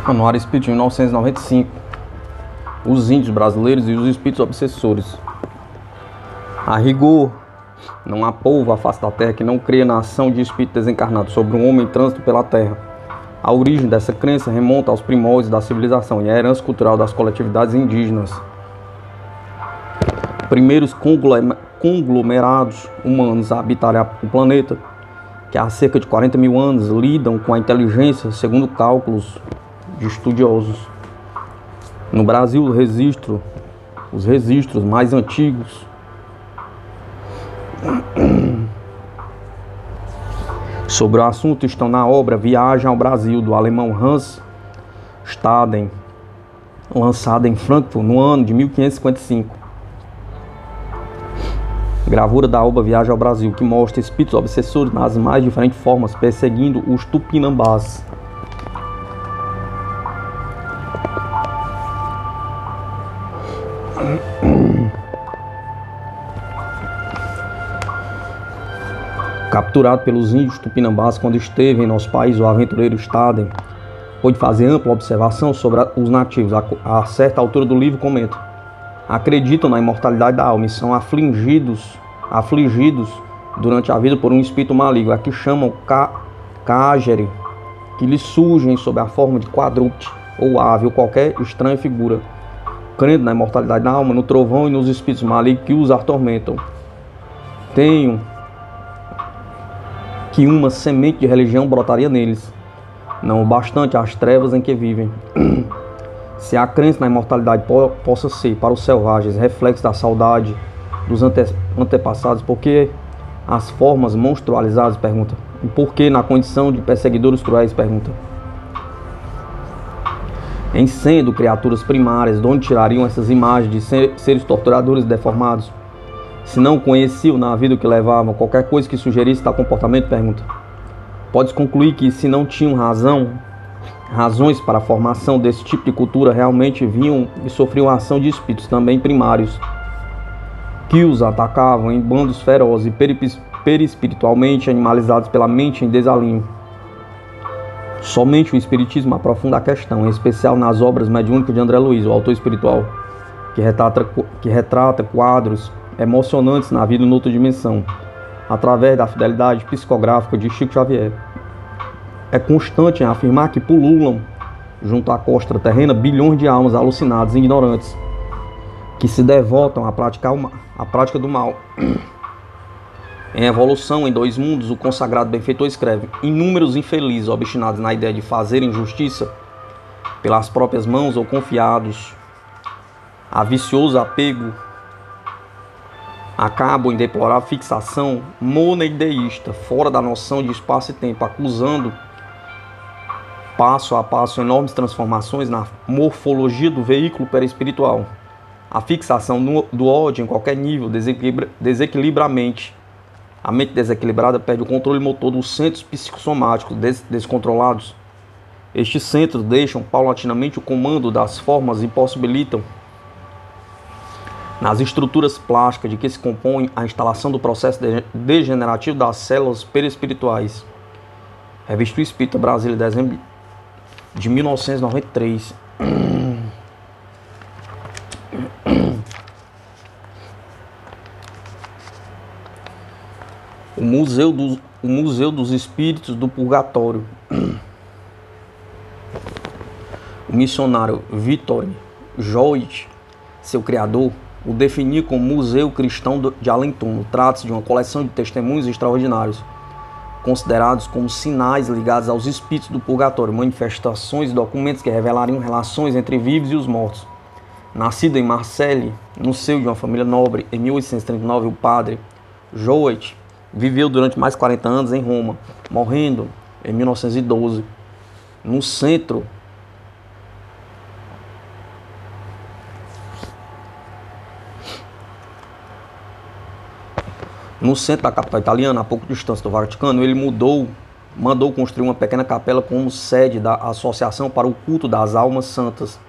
Anuário Espírita de 1995. Os índios brasileiros e os espíritos obsessores. A rigor, não há povo à face da terra que não creia na ação de espírito desencarnado sobre um homem em trânsito pela terra. A origem dessa crença remonta aos primórdios da civilização e à herança cultural das coletividades indígenas. Primeiros conglomerados humanos a habitarem o planeta, que há cerca de 40 mil anos lidam com a inteligência, segundo cálculos de estudiosos. No Brasil, os registros mais antigos sobre o assunto estão na obra Viagem ao Brasil, do alemão Hans Staden, lançada em Frankfurt no ano de 1555. Gravura da obra Viagem ao Brasil, que mostra espíritos obsessores nas mais diferentes formas, perseguindo os tupinambás. Capturado pelos índios tupinambás quando esteve em nosso país, o aventureiro Staden pôde fazer ampla observação sobre os nativos. A certa altura do livro comenta: acreditam na imortalidade da alma e são afligidos durante a vida por um espírito maligno, a que chamam Kagere, que lhes surgem sob a forma de quadrúpede ou ave ou qualquer estranha figura. Crendo na imortalidade da alma, no trovão e nos espíritos malignos que os atormentam, tenho que uma semente de religião brotaria neles, não o bastante às trevas em que vivem. Se a crença na imortalidade possa ser, para os selvagens, reflexo da saudade dos antepassados, por que as formas monstrualizadas, pergunta? E por que na condição de perseguidores cruéis, pergunta? Em sendo criaturas primárias, de onde tirariam essas imagens de seres torturadores e deformados? Se não conheciam na vida o que levavam, qualquer coisa que sugerisse tal comportamento, pergunta. Podes concluir que, se não tinham razões para a formação desse tipo de cultura, realmente vinham e sofriam a ação de espíritos também primários, que os atacavam em bandos ferozes e perispiritualmente animalizados pela mente em desalinho. Somente o Espiritismo aprofunda a questão, em especial nas obras mediúnicas de André Luiz, o autor espiritual, que retrata quadros emocionantes na vida em outra dimensão, através da fidelidade psicográfica de Chico Xavier. É constante em afirmar que pululam, junto à costa terrena, bilhões de almas alucinadas e ignorantes, que se devotam à prática do mal. Em Evolução em Dois Mundos, o consagrado benfeitor escreve: inúmeros infelizes obstinados na ideia de fazerem justiça pelas próprias mãos ou confiados a vicioso apego acabam em deplorável fixação monoideísta, fora da noção de espaço e tempo, acusando passo a passo enormes transformações na morfologia do veículo perispiritual. A fixação do ódio em qualquer nível desequilibra a mente. A mente desequilibrada perde o controle motor dos centros psicossomáticos descontrolados. Estes centros deixam paulatinamente o comando das formas e possibilitam, nas estruturas plásticas de que se compõe, a instalação do processo degenerativo das células perispirituais. Revista Espírita, Brasília, dezembro de 1993. O Museu dos Espíritos do Purgatório. O missionário Victor Joyce, seu criador, o definia como Museu Cristão de Além-Túmulo. Trata-se de uma coleção de testemunhos extraordinários, considerados como sinais ligados aos espíritos do purgatório, manifestações e documentos que revelariam relações entre vivos e os mortos. Nascido em Marseille, no seio de uma família nobre, em 1839, o padre Joet viveu durante mais de 40 anos em Roma, morrendo em 1912, no centro da capital italiana, a pouco distância do Vaticano. Ele mandou construir uma pequena capela como sede da Associação para o Culto das Almas Santas.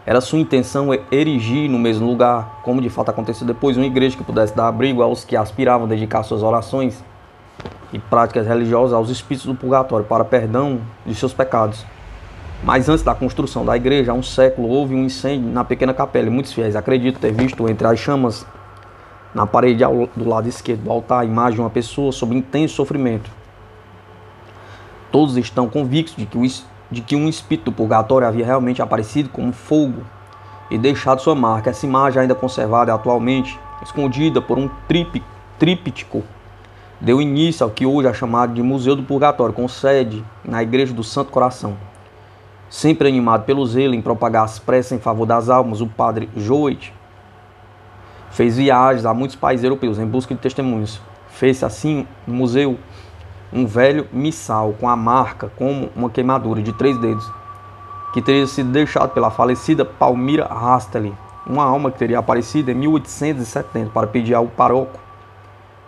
Era sua intenção erigir no mesmo lugar, como de fato aconteceu depois, uma igreja que pudesse dar abrigo aos que aspiravam a dedicar suas orações e práticas religiosas aos espíritos do purgatório para perdão de seus pecados. Mas antes da construção da igreja, há um século, houve um incêndio na pequena capela e muitos fiéis acreditam ter visto entre as chamas na parede do lado esquerdo do altar a imagem de uma pessoa sob intenso sofrimento. Todos estão convictos de que um espírito do purgatório havia realmente aparecido como fogo e deixado sua marca. Essa imagem, ainda conservada atualmente, escondida por um tríptico, deu início ao que hoje é chamado de Museu do Purgatório, com sede na Igreja do Santo Coração. Sempre animado pelo zelo em propagar as preces em favor das almas, o padre Joet fez viagens a muitos países europeus em busca de testemunhos. Fez assim no museu um velho missal com a marca como uma queimadura de 3 dedos, que teria sido deixado pela falecida Palmira Rastelli, uma alma que teria aparecido em 1870 para pedir ao pároco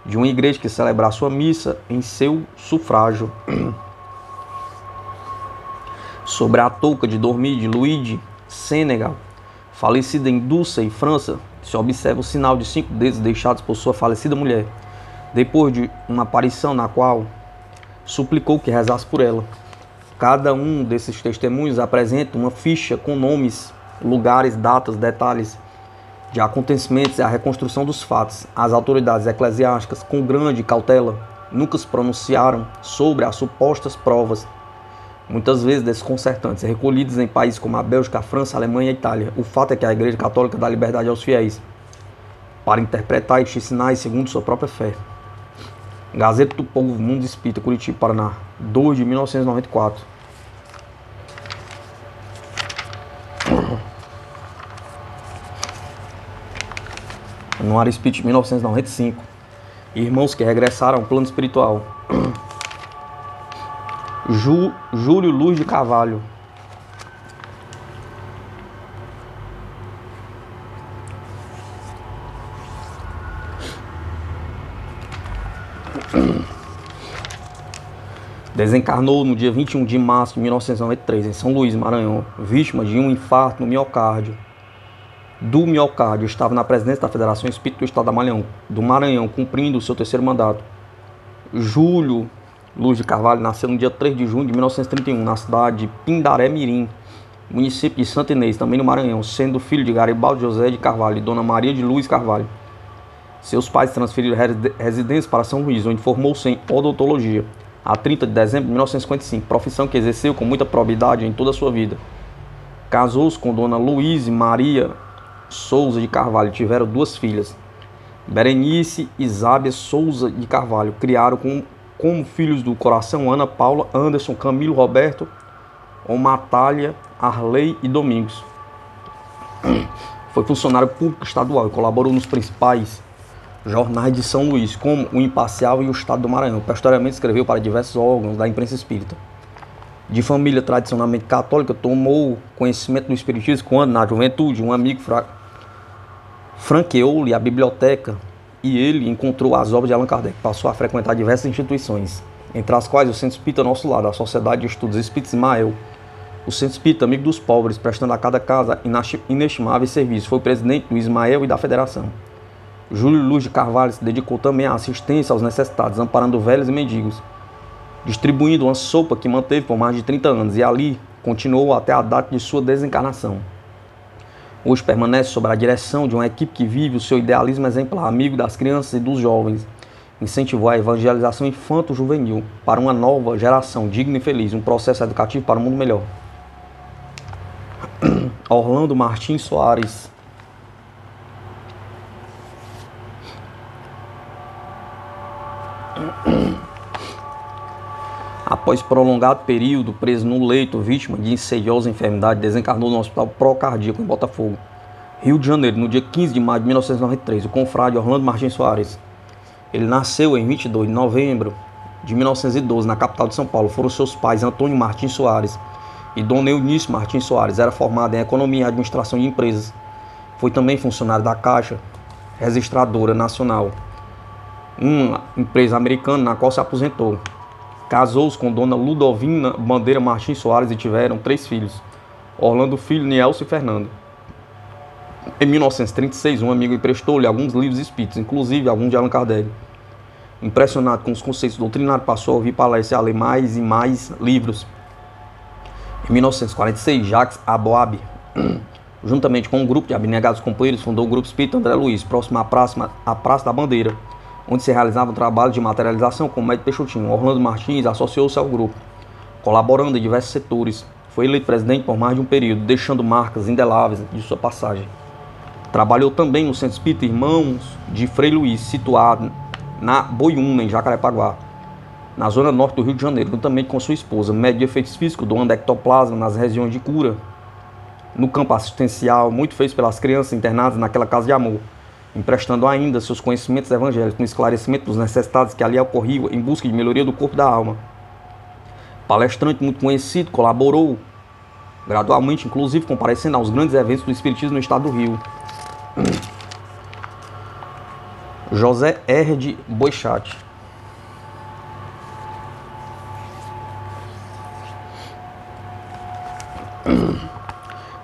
de uma igreja que celebrasse sua missa em seu sufrágio. Sobre a touca de dormir de Luigi Senegal, falecida em Doucet, França, se observa o sinal de 5 dedos deixados por sua falecida mulher, depois de uma aparição na qual suplicou que rezasse por ela. Cada um desses testemunhos apresenta uma ficha com nomes, lugares, datas, detalhes de acontecimentos e a reconstrução dos fatos. As autoridades eclesiásticas, com grande cautela, nunca se pronunciaram sobre as supostas provas, muitas vezes desconcertantes, recolhidas em países como a Bélgica, a França, a Alemanha e a Itália. O fato é que a Igreja Católica dá liberdade aos fiéis para interpretar estes sinais segundo sua própria fé. Gazeta do Povo, Mundo Espírita, Curitiba, Paraná, 2 de 1994. Anuário Espírita de 1995. Irmãos que regressaram ao plano espiritual. Júlio Luz de Carvalho. Desencarnou no dia 21 de março de 1993 em São Luís, Maranhão, vítima de um infarto no miocárdio. Estava na presidência da Federação Espírita do Estado do Maranhão, cumprindo o seu 3º mandato. Júlio Luz de Carvalho nasceu no dia 3 de junho de 1931, na cidade de Pindaré Mirim, município de Santa Inês, também no Maranhão, sendo filho de Garibaldo José de Carvalho e Dona Maria de Luz Carvalho. Seus pais transferiram residência para São Luís, onde formou-se em odontologia, a 30 de dezembro de 1955, profissão que exerceu com muita probidade em toda a sua vida. Casou-se com Dona Luíse Maria Souza de Carvalho, tiveram 2 filhas, Berenice e Zábia Souza de Carvalho. Criaram como filhos do coração Ana Paula, Anderson, Camilo, Roberto, Omatália, Arley e Domingos. Foi funcionário público estadual e colaborou nos principais jornais de São Luís, como o Imparcial e o Estado do Maranhão. Posteriormente escreveu para diversos órgãos da imprensa espírita. De família tradicionalmente católica, tomou conhecimento do espiritismo quando, na juventude, um amigo franqueou-lhe a biblioteca e ele encontrou as obras de Allan Kardec. Passou a frequentar diversas instituições, entre as quais o Centro Espírita Nosso Lar, a Sociedade de Estudos Espíritas Ismael, o Centro Espírita Amigo dos Pobres, prestando a cada casa inestimáveis serviços. Foi presidente do Ismael e da Federação. Júlio Luz de Carvalho se dedicou também à assistência aos necessitados, amparando velhos e mendigos, distribuindo uma sopa que manteve por mais de 30 anos e ali continuou até a data de sua desencarnação. Hoje permanece sob a direção de uma equipe que vive o seu idealismo exemplar, amigo das crianças e dos jovens. Incentivou a evangelização infanto-juvenil para uma nova geração digna e feliz, um processo educativo para um mundo melhor. Orlando Martins Soares. Após prolongado período preso no leito, vítima de insidiosa enfermidade, desencarnou no Hospital Procardíaco em Botafogo, Rio de Janeiro, no dia 15 de maio de 1993, o confrade Orlando Martins Soares. Ele nasceu em 22 de novembro de 1912, na capital de São Paulo. Foram seus pais Antônio Martins Soares e Dona Eunice Martins Soares. Era formado em Economia e Administração de Empresas. Foi também funcionário da Caixa Registradora Nacional, uma empresa americana na qual se aposentou. Casou-se com Dona Ludovina Bandeira Martins Soares e tiveram 3 filhos, Orlando Filho, Nielso e Fernando. Em 1936, um amigo emprestou-lhe alguns livros espíritas, inclusive alguns de Allan Kardec. Impressionado com os conceitos doutrinários, passou a ouvir palestras e a ler mais e mais livros. Em 1946, Jacques Aboab, juntamente com um grupo de abnegados companheiros, fundou o Grupo Espírita André Luiz, próximo à Praça da Bandeira, onde se realizava um trabalho de materialização com o médico Peixotinho. Orlando Martins associou-se ao grupo, colaborando em diversos setores. Foi eleito presidente por mais de um período, deixando marcas indeláveis de sua passagem. Trabalhou também no Centro Espírita Irmãos de Frei Luís, situado na Boiúna, em Jacarepaguá, na zona norte do Rio de Janeiro, juntamente com sua esposa, médico de efeitos físicos, doando ectoplasma nas regiões de cura. No campo assistencial, muito fez pelas crianças internadas naquela casa de amor, emprestando ainda seus conhecimentos evangélicos no esclarecimento dos necessitados que ali ocorriam em busca de melhoria do corpo e da alma. Palestrante muito conhecido, colaborou gradualmente, inclusive comparecendo aos grandes eventos do Espiritismo no estado do Rio. José R. Boechat.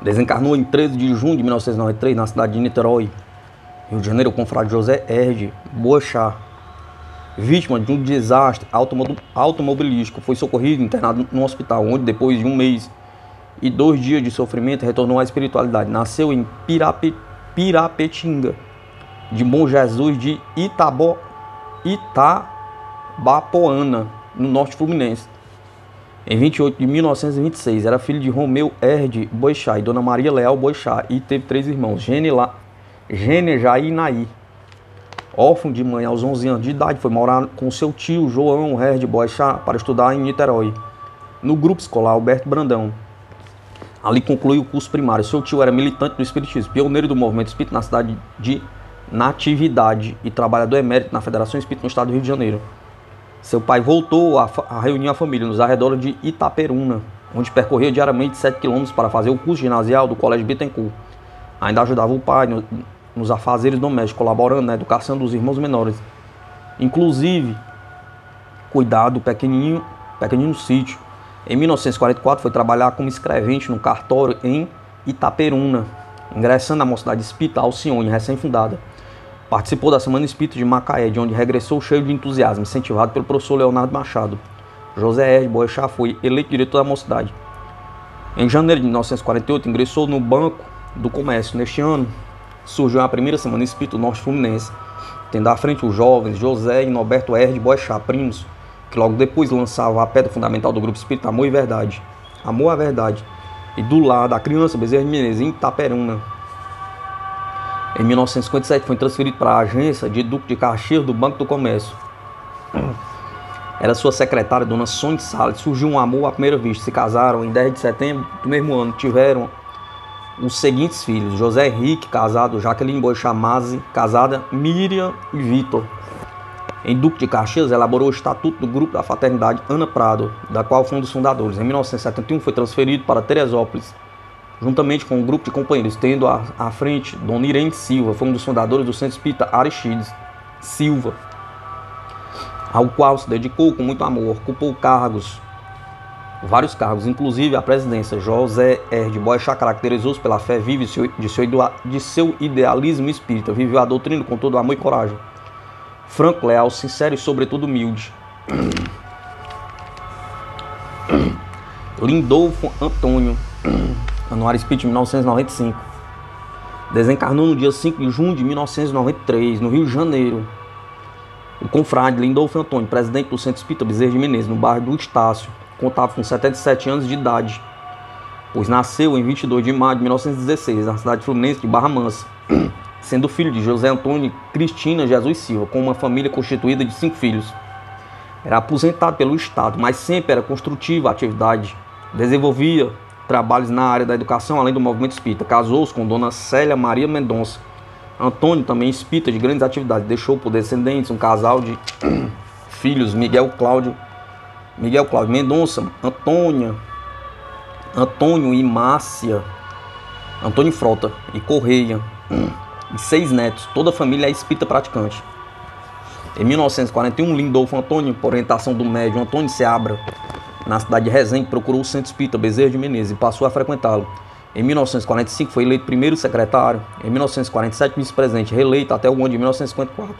Desencarnou em 13 de junho de 1993 na cidade de Niterói, Rio de Janeiro, com o frade José R. Boechat, vítima de um desastre automobilístico. Foi socorrido e internado no hospital, onde depois de 1 mês e 2 dias de sofrimento retornou à espiritualidade. Nasceu em Pirapetinga, de Bom Jesus de Itabapoana, no norte fluminense, em 28 de 1926. Era filho de Romeu R. Boechat e Dona Maria Leal Boechat, e teve 3 irmãos, Gene, Jair e Naí. Órfão de mãe aos 11 anos de idade, foi morar com seu tio João R. Boechat para estudar em Niterói, no grupo escolar Alberto Brandão. Ali concluiu o curso primário. Seu tio era militante do espiritismo, pioneiro do movimento espírita na cidade de Natividade e trabalhador emérito na Federação Espírita no estado do Rio de Janeiro. Seu pai voltou a reunir a família nos arredores de Itaperuna, onde percorria diariamente 7 quilômetros para fazer o curso ginasial do Colégio Bittencourt. Ainda ajudava o pai nos afazeres domésticos, colaborando na educação dos irmãos menores, inclusive cuidar do pequenino sítio. Em 1944 foi trabalhar como escrevente no cartório em Itaperuna, ingressando na Mocidade Espírita Alcione, recém-fundada. Participou da Semana Espírita de Macaé, de onde regressou cheio de entusiasmo, incentivado pelo professor Leonardo Machado. José R. Boechat foi eleito diretor da Mocidade. Em janeiro de 1948 ingressou no Banco do Comércio. Neste ano surgiu a primeira Semana Espírita do Norte Fluminense, tendo à frente os jovens José e Norberto R. Boechat, primos, que logo depois lançava a pedra fundamental do Grupo Espírita Amor e Verdade, Amor à Verdade, e do lado a criança Bezerra de Menezes, em Itaperuna. Em 1957 foi transferido para a agência de Duque de Caxias do Banco do Comércio. Era sua secretária, Dona Sônia Salles. Surgiu um amor à primeira vista. Se casaram em 10 de setembro do mesmo ano. Tiveram os seguintes filhos: José Henrique, casado; Jaqueline Boechat Mazzi, casada; Miriam e Vitor. Em Duque de Caxias, elaborou o Estatuto do Grupo da Fraternidade Ana Prado, da qual foi um dos fundadores. Em 1971 foi transferido para Teresópolis, juntamente com um grupo de companheiros, tendo à frente Dona Irene Silva. Foi um dos fundadores do Centro Espírita Aristides Silva, ao qual se dedicou com muito amor. Ocupou vários cargos, inclusive a presidência. José R. Boechat caracterizou-se pela fé viva de seu idealismo espírita. Viveu a doutrina com todo amor e coragem. Franco, leal, sincero e sobretudo humilde. Lindolfo Antônio, Anuário Espírita de 1995. Desencarnou no dia 5 de junho de 1993, no Rio de Janeiro. O confrade Lindolfo Antônio, presidente do Centro Espírita Bezerra de Menezes, no bairro do Estácio, contava com 77 anos de idade, pois nasceu em 22 de maio de 1916, na cidade fluminense de Barra Mansa, sendo filho de José Antônio e Cristina Jesus Silva, com uma família constituída de 5 filhos. Era aposentado pelo Estado, mas sempre era construtiva a atividade. Desenvolvia trabalhos na área da educação, além do movimento espírita. Casou-se com Dona Célia Maria Mendonça. Antônio, também espírita de grandes atividades, deixou por descendentes um casal de filhos, Miguel Cláudio Mendonça, Antônio e Márcia, Antônio Frota e Correia, e 6 netos. Toda a família é espírita praticante. Em 1941, Lindolfo Antônio, por orientação do médium Antônio Seabra, na cidade de Resende, procurou o Centro Espírita Bezerra de Menezes e passou a frequentá-lo. Em 1945 foi eleito primeiro secretário. Em 1947 vice-presidente, reeleito até o ano de 1954.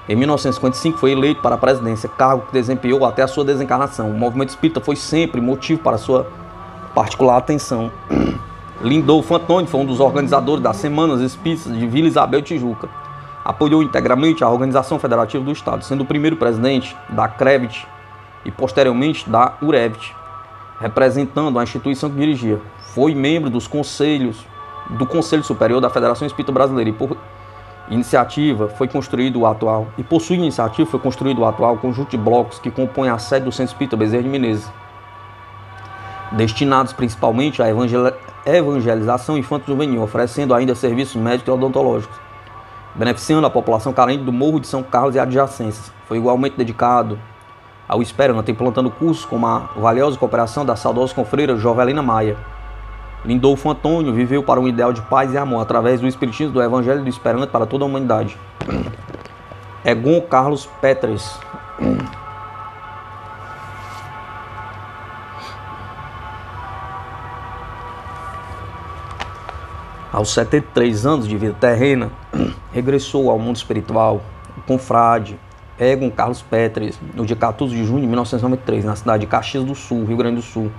Em 1955 foi eleito para a presidência, cargo que desempenhou até a sua desencarnação. O movimento espírita foi sempre motivo para sua particular atenção. Lindolfo Antônio foi um dos organizadores das Semanas Espíritas de Vila Isabel, Tijuca. Apoiou integralmente a Organização Federativa do Estado, sendo o primeiro presidente da CREVIT e posteriormente da UREVIT, representando a instituição que dirigia. Foi membro do Conselho Superior da Federação Espírita Brasileira e por iniciativa foi construído o atual conjunto de blocos que compõe a sede do Centro Espírita Bezerra de Menezes, destinados principalmente à evangelização infanto-juvenil, oferecendo ainda serviços médicos e odontológicos, beneficiando a população carente do Morro de São Carlos e adjacências. Foi igualmente dedicado ao Esperanto, implantando cursos como a valiosa cooperação da saudosa confreira Jovelina Maia. Lindolfo Antônio viveu para um ideal de paz e amor através do espiritismo do Evangelho do Esperanto para toda a humanidade. Egon Carlos Petres. Aos 73 anos de vida terrena, regressou ao mundo espiritual, o confrade Egon Carlos Petres, no dia 14 de junho de 1993, na cidade de Caxias do Sul, Rio Grande do Sul,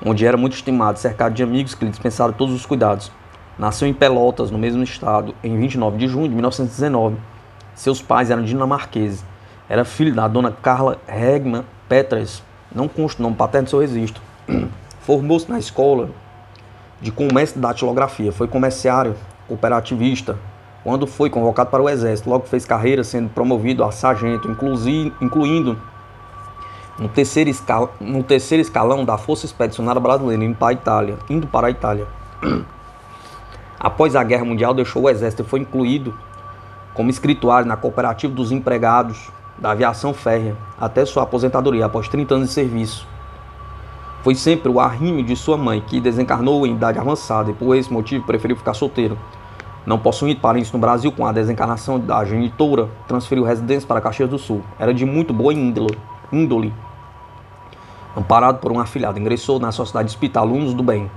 onde era muito estimado, cercado de amigos que lhe dispensaram todos os cuidados. Nasceu em Pelotas, no mesmo estado, em 29 de junho de 1919. Seus pais eram dinamarqueses. Era filho da dona Carla Regman Petres, não consta o nome paterno do seu registro. Formou-se na escola de comércio e datilografia. Foi comerciário, cooperativista. Quando foi convocado para o exército, logo fez carreira, sendo promovido a sargento, incluindo no terceiro escalão da Força Expedicionária Brasileira, indo para a Itália. Após a Guerra Mundial, deixou o exército e foi incluído como escrituário na Cooperativa dos Empregados da Aviação Férrea, até sua aposentadoria, após 30 anos de serviço. Foi sempre o arrímio de sua mãe, que desencarnou em idade avançada e por esse motivo preferiu ficar solteiro. Não possuindo parentes no Brasil, com a desencarnação da genitora, transferiu residência para Caxias do Sul. Era de muito boa índole. Amparado por um afilhado, ingressou na Sociedade Espírita Alunos do Bem,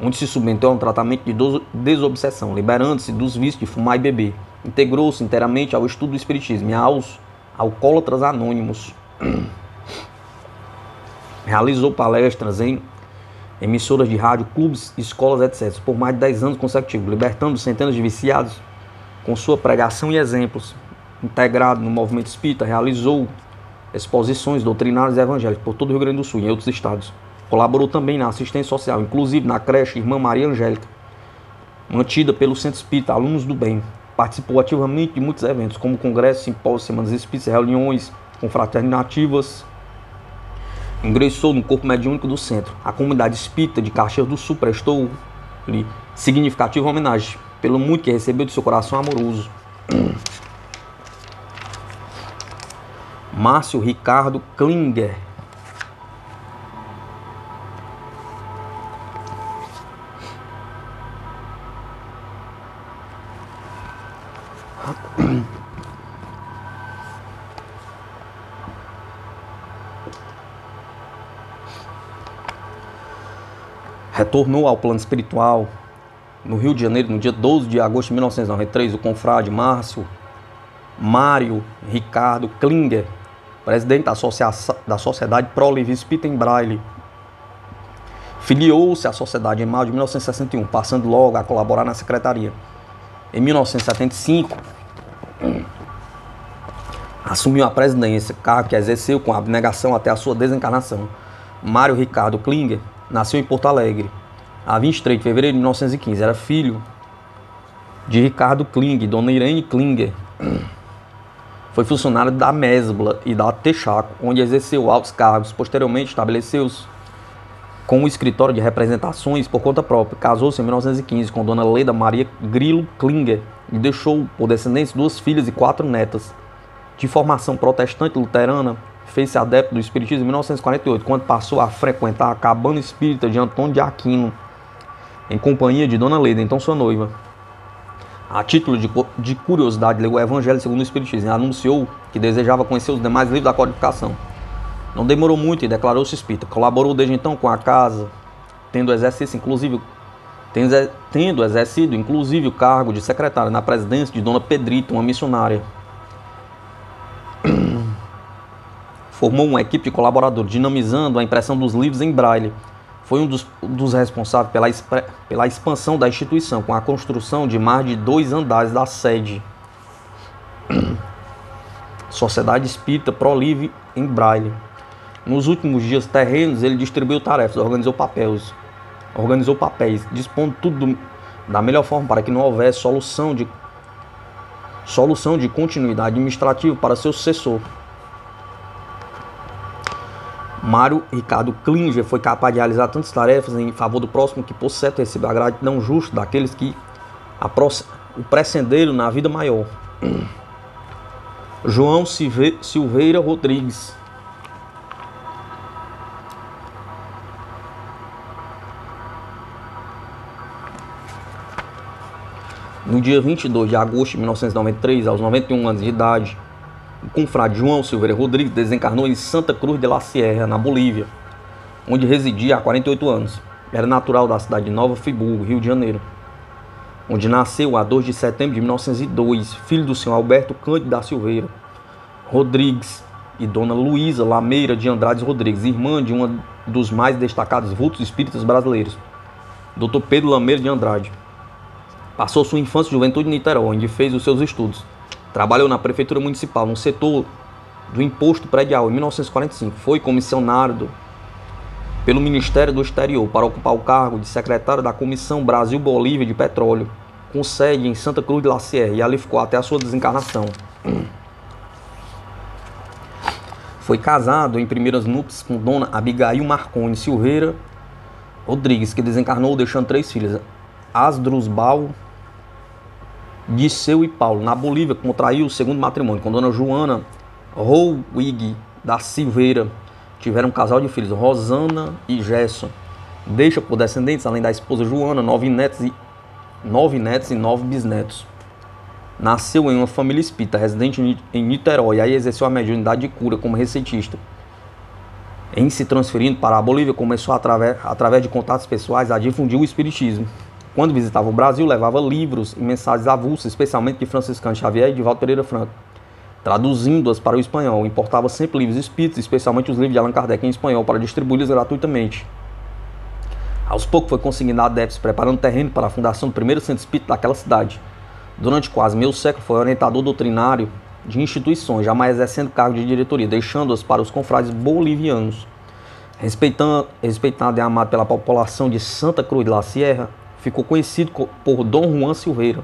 onde se submeteu a um tratamento de desobsessão, liberando-se dos vícios de fumar e beber. Integrou-se inteiramente ao estudo do Espiritismo e aos alcoólatras anônimos. Realizou palestras em emissoras de rádio, clubes, escolas, etc., por mais de 10 anos consecutivos, libertando centenas de viciados com sua pregação e exemplos. Integrado no movimento espírita, realizou exposições doutrinárias e evangélicas por todo o Rio Grande do Sul e em outros estados. Colaborou também na assistência social, inclusive na creche Irmã Maria Angélica, mantida pelo Centro Espírita Alunos do Bem. Participou ativamente de muitos eventos, como congressos, simpósios, semanas espíritas, reuniões, confraternativas. Ingressou no corpo mediúnico do centro. A comunidade espírita de Caxias do Sul prestou-lhe significativa homenagem, pelo muito que recebeu de seu coração amoroso. Márcio Ricardo Klinger. Retornou ao plano espiritual no Rio de Janeiro no dia 12 de agosto de 1993, o confrade Mário Ricardo Klinger, presidente da Sociedade Pro-Livre Espírita em Braille. Filiou-se à sociedade em maio de 1961, passando logo a colaborar na secretaria. Em 1975, assumiu a presidência, cargo que exerceu com abnegação até a sua desencarnação. Mário Ricardo Klinger nasceu em Porto Alegre, a 23 de fevereiro de 1915. Era filho de Ricardo Klinger e dona Irene Klinger. Foi funcionário da Mesbla e da Texaco, onde exerceu altos cargos. Posteriormente, estabeleceu-se com um escritório de representações por conta própria. Casou-se em 1915 com dona Leda Maria Grilo Klinger e deixou por descendência 2 filhas e 4 netas. De formação protestante luterana, fez-se adepto do espiritismo em 1948, quando passou a frequentar a cabana espírita de Antônio de Aquino, em companhia de dona Leda, então sua noiva. A título de curiosidade, leu o Evangelho segundo o Espiritismo e anunciou que desejava conhecer os demais livros da codificação. Não demorou muito e declarou-se espírita. Colaborou desde então com a casa, tendo exercido inclusive o cargo de secretária na presidência de dona Pedrita, uma missionária. Formou uma equipe de colaboradores, dinamizando a impressão dos livros em braille. Foi um dos responsáveis pela expansão da instituição, com a construção de mais de 2 andares da sede. Sociedade Espírita Prolive em Braille. Nos últimos dias terrenos, ele distribuiu tarefas, organizou papéis, dispondo tudo da melhor forma para que não houvesse solução de continuidade administrativa para seu sucessor. Mário Ricardo Klinger foi capaz de realizar tantas tarefas em favor do próximo que, por certo, recebeu a gratidão justa daqueles que o precederam na vida maior. João Silveira Rodrigues. No dia 22 de agosto de 1993, aos 91 anos de idade, o confrade João Silveira Rodrigues desencarnou em Santa Cruz de la Sierra, na Bolívia, onde residia há 48 anos. Era natural da cidade de Nova Friburgo, Rio de Janeiro, onde nasceu a 2 de setembro de 1902, filho do senhor Alberto Cândido da Silveira Rodrigues e dona Luísa Lameira de Andrade Rodrigues, irmã de um dos mais destacados vultos espíritas brasileiros, Dr. Pedro Lameira de Andrade. Passou sua infância e juventude em Niterói, onde fez os seus estudos. Trabalhou na prefeitura municipal, no setor do imposto predial, em 1945. Foi comissionado pelo Ministério do Exterior para ocupar o cargo de secretário da Comissão Brasil-Bolívia de Petróleo, com sede em Santa Cruz de la Sierra, e ali ficou até a sua desencarnação. Foi casado em primeiras núpcias com dona Abigail Marconi Silveira Rodrigues, que desencarnou deixando 3 filhas, Asdrusbal, Disseu e Paulo. Na Bolívia, contraiu o segundo matrimônio com dona Joana Rouig da Silveira. Tiveram um casal de filhos, Rosana e Gerson. Deixa por descendentes, além da esposa Joana, 9 netos e 9 bisnetos. Nasceu em uma família espírita, residente em Niterói, e aí exerceu a mediunidade de cura como receitista. Em se transferindo para a Bolívia, começou através de contatos pessoais a difundir o espiritismo. Quando visitava o Brasil, levava livros e mensagens avulsas, especialmente de Franciscano Xavier e de Valdo Pereira Franco, traduzindo-as para o espanhol. Importava sempre livros espíritas, especialmente os livros de Allan Kardec em espanhol, para distribuí-los gratuitamente. Aos poucos foi conseguindo adeptos, preparando terreno para a fundação do primeiro centro espírita daquela cidade. Durante quase meio século foi orientador doutrinário de instituições, jamais exercendo cargo de diretoria, deixando-as para os confrades bolivianos. Respeitado e amado pela população de Santa Cruz de la Sierra, ficou conhecido por Dom Juan Silveira.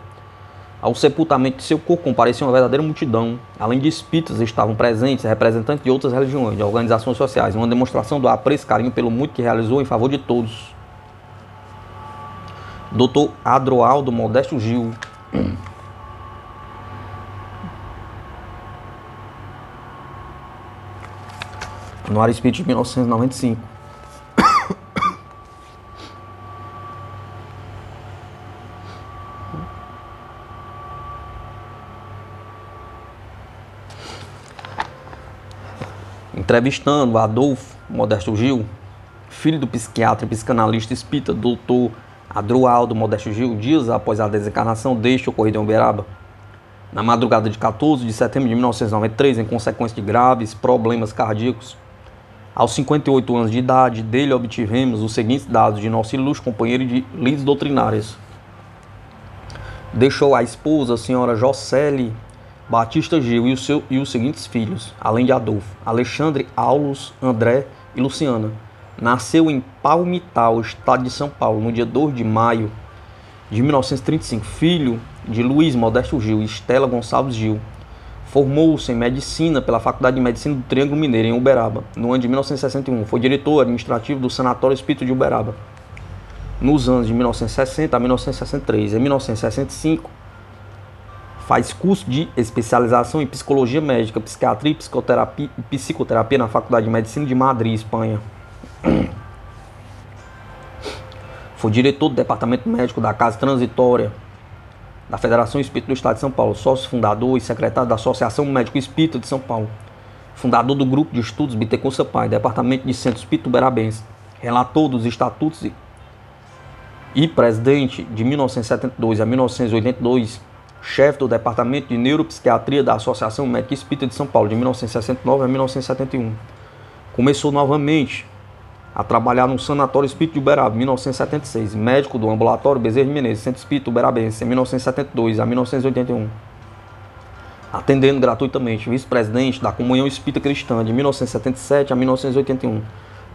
Ao sepultamento de seu corpo compareceu uma verdadeira multidão. Além de espíritas, estavam presentes representantes de outras religiões, de organizações sociais, uma demonstração do apreço e carinho pelo muito que realizou em favor de todos. Dr. Adroaldo Modesto Gil. Anuário Espírita de 1995. Entrevistando Adolfo Modesto Gil, filho do psiquiatra e psicanalista espírita Dr. Adroaldo Modesto Gil, dias após a desencarnação deste ocorrido em Uberaba, na madrugada de 14 de setembro de 1993, em consequência de graves problemas cardíacos. Aos 58 anos de idade, dele obtivemos os seguintes dados de nosso ilustre companheiro de lides doutrinárias. Deixou a esposa, a senhora Jocely Batista Gil, e os seguintes filhos, além de Adolfo: Alexandre, Aulos, André e Luciana. Nasceu em Palmital, estado de São Paulo, no dia 2 de maio de 1935, filho de Luiz Modesto Gil e Estela Gonçalves Gil. Formou-se em Medicina pela Faculdade de Medicina do Triângulo Mineiro, em Uberaba, no ano de 1961. Foi diretor administrativo do Sanatório Espírita de Uberaba, nos anos de 1960 a 1963. Em 1965, faz curso de especialização em Psicologia Médica, Psiquiatria e Psicoterapia na Faculdade de Medicina de Madrid, Espanha. Foi diretor do Departamento Médico da Casa Transitória da Federação Espírita do Estado de São Paulo, sócio fundador e secretário da Associação Médico Espírita de São Paulo, fundador do Grupo de Estudos Bittencourt Sampaio, Departamento de Centro Espírita Uberabense, relator dos Estatutos e presidente de 1972 a 1982, chefe do Departamento de Neuropsiquiatria da Associação Médica Espírita de São Paulo, de 1969 a 1971. Começou novamente a trabalhar no Sanatório Espírito de Uberaba, em 1976. Médico do Ambulatório Bezerra de Menezes, Centro Espírito Uberabense, em 1972 a 1981. Atendendo gratuitamente. Vice-presidente da Comunhão Espírita Cristã, de 1977 a 1981.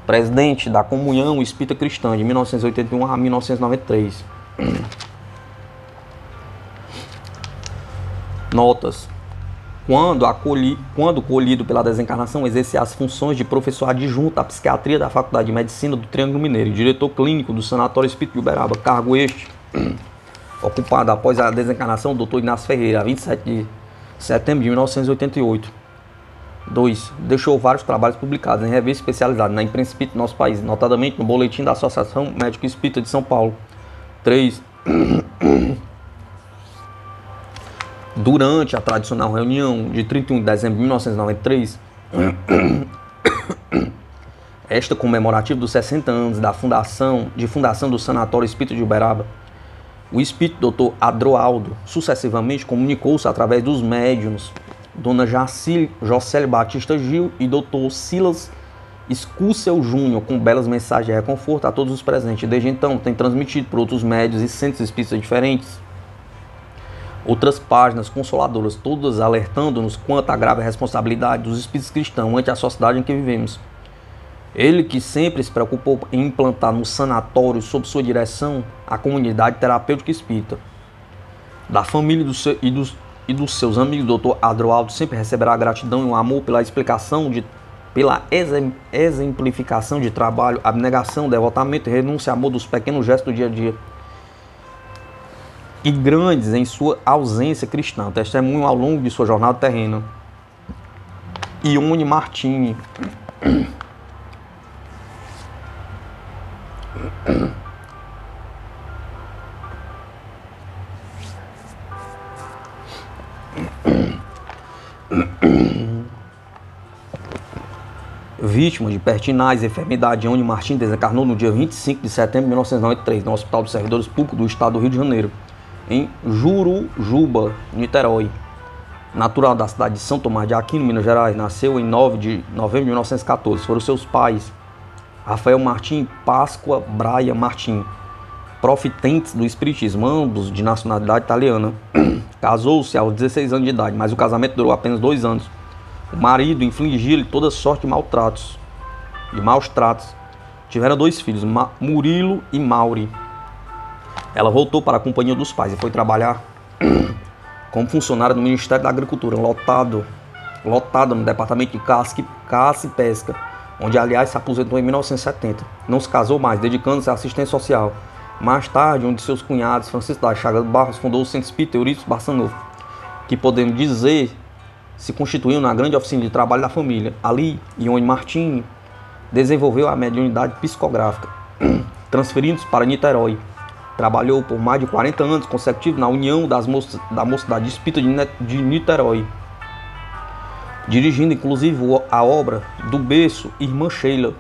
Presidente da Comunhão Espírita Cristã, de 1981 a 1993. Notas. Quando colhido pela desencarnação, exercia as funções de professor adjunto da psiquiatria da Faculdade de Medicina do Triângulo Mineiro e diretor clínico do Sanatório Espírito de Uberaba, cargo este ocupado após a desencarnação do Dr. Inácio Ferreira, 27 de setembro de 1988. 2. Deixou vários trabalhos publicados em revistas especializadas na imprensa espírita do nosso país, notadamente no Boletim da Associação Médico Espírita de São Paulo. 3. Durante a tradicional reunião de 31 de dezembro de 1993, esta comemorativa dos 60 anos da fundação do Sanatório Espírita de Uberaba, o espírito Dr. Adroaldo sucessivamente comunicou-se através dos médiuns Dona Jocélia Batista Gil e Dr. Silas Escúcel Júnior, com belas mensagens de reconforto a todos os presentes. Desde então, tem transmitido por outros médios e centros espíritas diferentes outras páginas consoladoras, todas alertando-nos quanto à grave responsabilidade dos espíritos cristãos ante a sociedade em que vivemos. Ele que sempre se preocupou em implantar no sanatório, sob sua direção, a comunidade terapêutica espírita. Da família e dos seus amigos, o Dr. Adroaldo sempre receberá gratidão e um amor pela pela exemplificação de trabalho, abnegação, devotamento e renúncia e amor dos pequenos gestos do dia a dia e grandes em sua ausência cristã, testemunho ao longo de sua jornada terrena. Ione Martini. Vítima de pertinaz e enfermidade, Ione Martins desencarnou no dia 25 de setembro de 1993 no Hospital dos Servidores Públicos do Estado do Rio de Janeiro, em Jurujuba, Niterói. Natural da cidade de São Tomás de Aquino, Minas Gerais, nasceu em 9 de novembro de 1914. Foram seus pais Rafael Martim e Páscoa Braia Martim, profitentes do espiritismo, ambos de nacionalidade italiana. Casou-se aos 16 anos de idade, mas o casamento durou apenas 2 anos. O marido infligia-lhe toda sorte de maus tratos. Tiveram 2 filhos, Murilo e Mauri. Ela voltou para a companhia dos pais e foi trabalhar como funcionária do Ministério da Agricultura, lotada no departamento de caça e pesca, onde, aliás, se aposentou em 1970. Não se casou mais, dedicando-se à assistência social. Mais tarde, um de seus cunhados, Francisco da Chagas Barros, fundou o Centro Espírita Eurípides Barçanufo, que, podemos dizer, se constituiu na grande oficina de trabalho da família. Ali, Ione Martini desenvolveu a mediunidade psicográfica, transferindo-se para Niterói. Trabalhou por mais de 40 anos consecutivos na União da Mocidade Espírita de Niterói, dirigindo inclusive a obra do berço Irmã Sheila,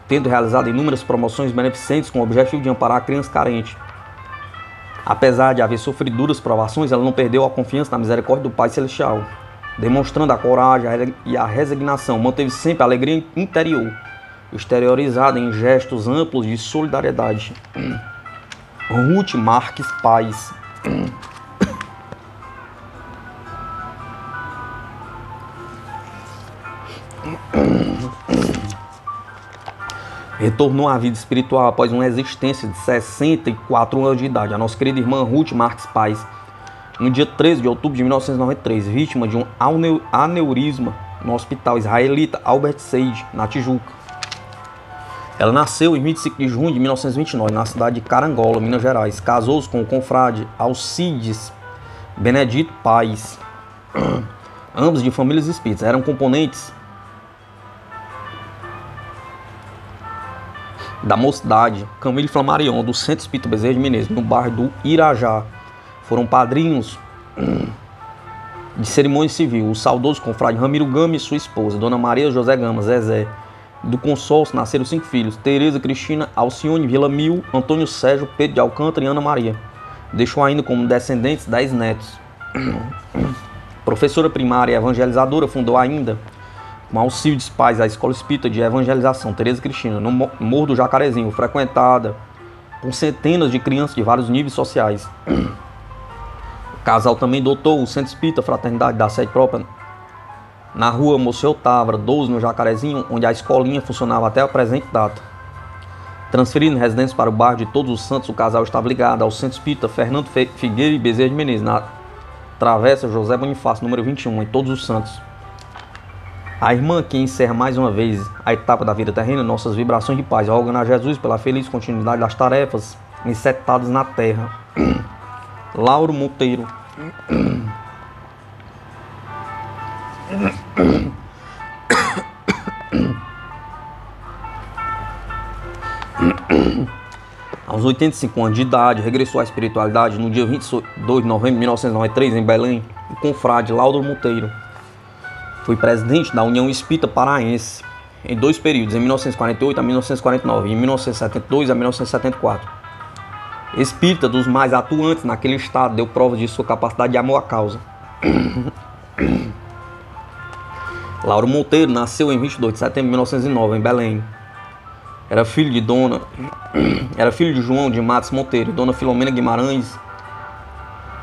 tendo realizado inúmeras promoções beneficentes com o objetivo de amparar a criança carente. Apesar de haver sofrido duras provações, ela não perdeu a confiança na misericórdia do Pai Celestial, demonstrando a coragem e a resignação. Manteve sempre a alegria interior, exteriorizada em gestos amplos de solidariedade. Ruth Marques Paz. Retornou à vida espiritual após uma existência de 64 anos de idade. A nossa querida irmã Ruth Marques Paz, no dia 13 de outubro de 1993, vítima de um aneurisma no hospital israelita Albert Seid, na Tijuca. Ela nasceu em 25 de junho de 1929, na cidade de Carangola, Minas Gerais. Casou-se com o confrade Alcides Benedito Paz, ambos de famílias espíritas. Eram componentes da Mocidade Camille Flammarion, do Centro Espírita Bezerra de Menezes, no bairro do Irajá. Foram padrinhos de cerimônia civil o saudoso confrade Ramiro Gama e sua esposa, Dona Maria José Gama, Zezé. Do consórcio nasceram 5 filhos: Tereza Cristina, Alcione Villamil, Antônio Sérgio, Pedro de Alcântara e Ana Maria. Deixou ainda como descendentes 10 netos. Professora primária e evangelizadora, fundou ainda com Alcides Paz, a Escola Espírita de Evangelização Tereza Cristina, no Morro do Jacarezinho, frequentada por centenas de crianças de vários níveis sociais. O casal também dotou o Centro Espírita Fraternidade da sede própria na rua Moceu Távora, 12, no Jacarezinho, onde a escolinha funcionava até a presente data. Transferindo residência para o bairro de Todos os Santos, o casal estava ligado ao Centro Espírita Fernando Figueira e Bezerra de Menezes, na Travessa José Bonifácio, número 21, em Todos os Santos. A irmã que encerra mais uma vez a etapa da vida terrena, nossas vibrações de paz, rogando a Jesus pela feliz continuidade das tarefas encetadas na terra. Lauro Monteiro. Aos 85 anos de idade, regressou à espiritualidade no dia 22 de novembro de 1993, em Belém, o confrade Lauro Monteiro. Foi presidente da União Espírita Paraense em 2 períodos, em 1948 a 1949 e em 1972 a 1974. Espírita dos mais atuantes naquele estado, deu prova de sua capacidade de amor à causa. Lauro Monteiro nasceu em 22 de setembro de 1909, em Belém. Era filho de João de Matos Monteiro e Dona Filomena Guimarães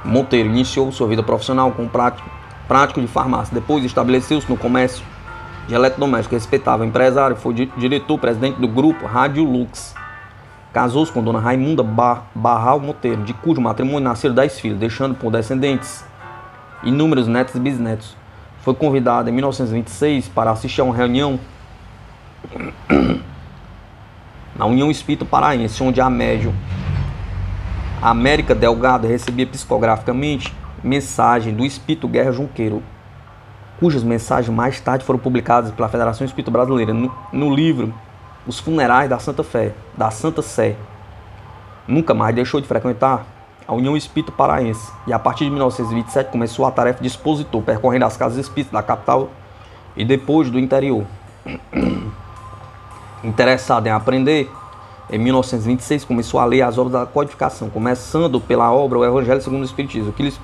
Monteiro. Iniciou sua vida profissional como prático de farmácia. Depois estabeleceu-se no comércio de eletrodoméstico. Respeitável empresário, foi diretor-presidente do grupo Rádio Lux. Casou-se com Dona Raimunda Barral Monteiro, de cujo matrimônio nasceram 10 filhos, deixando por descendentes inúmeros netos e bisnetos. Foi convidado em 1926 para assistir a uma reunião na União Espírita Paraense, onde a médium América Delgado recebia psicograficamente mensagem do Espírito Guerra Junqueiro, cujas mensagens mais tarde foram publicadas pela Federação Espírita Brasileira no livro Os Funerais da Santa Sé. Nunca mais deixou de frequentar a União Espírita Paraense e a partir de 1927 começou a tarefa de expositor, percorrendo as casas espíritas da capital e depois do interior. Interessado em aprender, em 1926 começou a ler as obras da codificação, começando pela obra O Evangelho segundo o Espiritismo, que lhes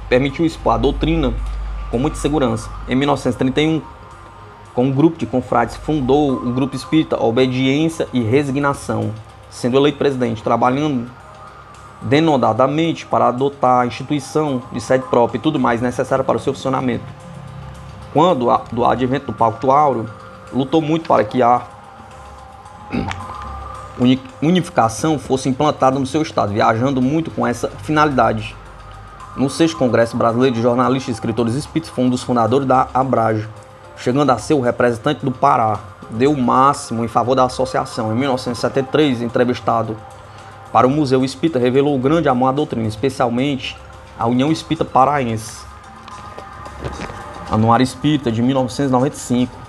permitiu expor a doutrina com muita segurança. Em 1931, com um grupo de confrades, fundou o Grupo Espírita Obediência e Resignação, sendo eleito presidente, trabalhando denodadamente para adotar a instituição de sede própria e tudo mais necessário para o seu funcionamento. Quando do advento do Pacto Áureo, lutou muito para que a unificação fosse implantada no seu estado, viajando muito com essa finalidade. No 6º Congresso Brasileiro de Jornalistas e Escritores Espíritas, foi um dos fundadores da Abrage, chegando a ser o representante do Pará. Deu o máximo em favor da associação. Em 1973, entrevistado para o Museu Espírita, revelou o grande amor à doutrina, especialmente a União Espírita Paraense. Anuário Espírita de 1995.